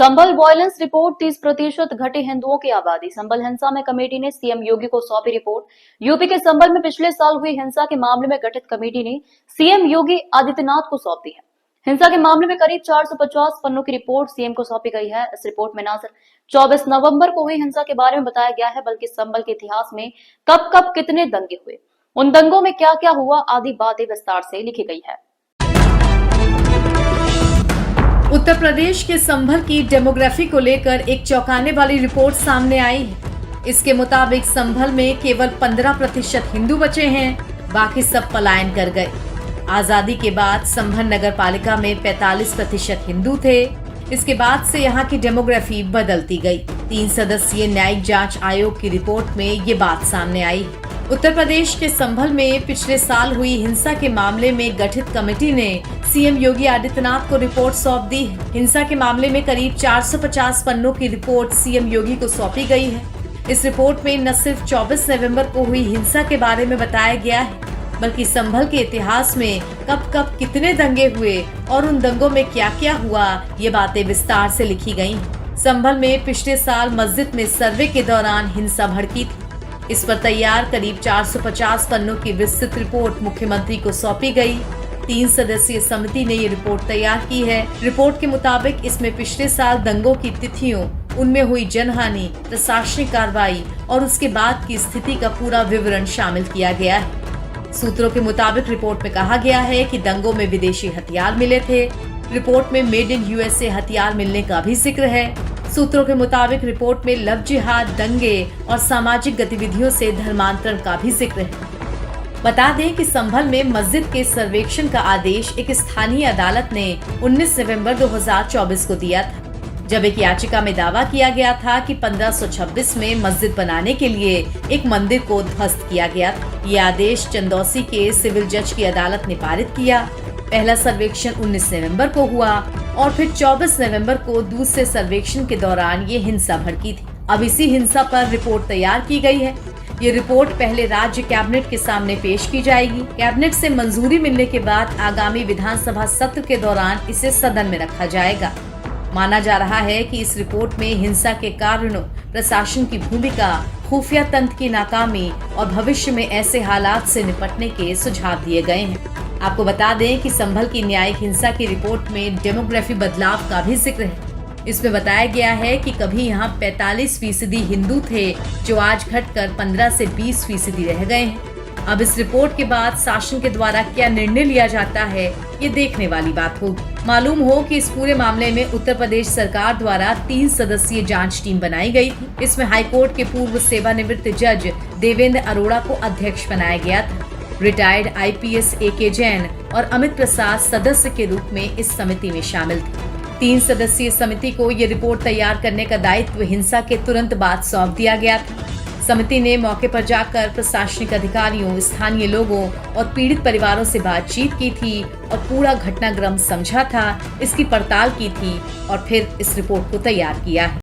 संभल violence report 30% घटे हिंदुओं की आबादी। संभल हिंसा में कमेटी ने सीएम योगी को सौंपी रिपोर्ट। यूपी के संभल में पिछले साल हुई हिंसा के मामले में गठित कमेटी ने सीएम योगी आदित्यनाथ को सौंपी है। हिंसा के मामले में करीब 450 पन्नों की रिपोर्ट सीएम को सौंपी गई है। इस रिपोर्ट में न सिर्फ 24 नवंबर को हुई हिंसा के बारे में बताया गया है, बल्कि संभल के इतिहास में कब कब कितने दंगे हुए, उन दंगों में क्या क्या हुआ आदि बातें विस्तार से लिखी गई है। उत्तर प्रदेश के संभल की डेमोग्राफी को लेकर एक चौंकाने वाली रिपोर्ट सामने आई है। इसके मुताबिक संभल में केवल 15% हिंदू बचे हैं, बाकी सब पलायन कर गए। आजादी के बाद संभल नगर पालिका में 45% हिंदू थे। इसके बाद से यहाँ की डेमोग्राफी बदलती गई। 3 सदस्यीय न्यायिक जांच आयोग की रिपोर्ट में ये बात सामने आई। उत्तर प्रदेश के संभल में पिछले साल हुई हिंसा के मामले में गठित कमेटी ने सीएम योगी आदित्यनाथ को रिपोर्ट सौंप दी है। हिंसा के मामले में करीब 450 पन्नों की रिपोर्ट सीएम योगी को सौंपी गई है। इस रिपोर्ट में न सिर्फ 24 नवंबर को हुई हिंसा के बारे में बताया गया है, बल्कि संभल के इतिहास में कब कब कितने दंगे हुए और उन दंगों में क्या क्या हुआ, ये बातें विस्तार से लिखी गई हैं। संभल में पिछले साल मस्जिद में सर्वे के दौरान हिंसा भड़की थी। इस पर तैयार करीब 450 पन्नों की विस्तृत रिपोर्ट मुख्यमंत्री को सौंपी गई। 3 सदस्यीय समिति ने ये रिपोर्ट तैयार की है। रिपोर्ट के मुताबिक इसमें पिछले साल दंगों की तिथियों, उनमें हुई जनहानि, प्रशासनिक कार्रवाई और उसके बाद की स्थिति का पूरा विवरण शामिल किया गया है। सूत्रों के मुताबिक रिपोर्ट में कहा गया है कि दंगों में विदेशी हथियार मिले थे। रिपोर्ट में मेड इन यूएसए हथियार मिलने का भी जिक्र है। सूत्रों के मुताबिक रिपोर्ट में लव जिहाद, दंगे और सामाजिक गतिविधियों से धर्मांतरण का भी जिक्र है। बता दें कि संभल में मस्जिद के सर्वेक्षण का आदेश एक स्थानीय अदालत ने 19 नवंबर 2024 को दिया था, जब एक याचिका में दावा किया गया था कि 1526 में मस्जिद बनाने के लिए एक मंदिर को ध्वस्त किया गया था। ये आदेश चंदौसी के सिविल जज की अदालत ने पारित किया। पहला सर्वेक्षण 19 नवंबर को हुआ और फिर 24 नवंबर को दूसरे सर्वेक्षण के दौरान ये हिंसा भड़की थी। अब इसी हिंसा पर रिपोर्ट तैयार की गई है। ये रिपोर्ट पहले राज्य कैबिनेट के सामने पेश की जाएगी। कैबिनेट से मंजूरी मिलने के बाद आगामी विधानसभा सत्र के दौरान इसे सदन में रखा जाएगा। माना जा रहा है कि इस रिपोर्ट में हिंसा के कारणों, प्रशासन की भूमिका, खुफिया तंत्र की नाकामी और भविष्य में ऐसे हालात से निपटने के सुझाव दिए गए हैं। आपको बता दें कि संभल की न्यायिक हिंसा की रिपोर्ट में डेमोग्राफी बदलाव का भी जिक्र है। इसमें बताया गया है कि कभी यहाँ 45% हिंदू थे, जो आज घटकर 15 से 20% रह गए हैं। अब इस रिपोर्ट के बाद शासन के द्वारा क्या निर्णय लिया जाता है, ये देखने वाली बात होगी। मालूम हो कि इस पूरे मामले में उत्तर प्रदेश सरकार द्वारा 3 सदस्यीय जांच टीम बनाई गई थी। इसमें हाईकोर्ट के पूर्व सेवानिवृत्त जज देवेंद्र अरोड़ा को अध्यक्ष बनाया गया था। रिटायर्ड आईपीएस AK जैन और अमित प्रसाद सदस्य के रूप में इस समिति में शामिल थे। 3 सदस्यीय समिति को ये रिपोर्ट तैयार करने का दायित्व हिंसा के तुरंत बाद सौंप दिया गया था। समिति ने मौके पर जाकर प्रशासनिक अधिकारियों, स्थानीय लोगों और पीड़ित परिवारों से बातचीत की थी और पूरा घटनाक्रम समझा था, इसकी पड़ताल की थी और फिर इस रिपोर्ट को तैयार किया है।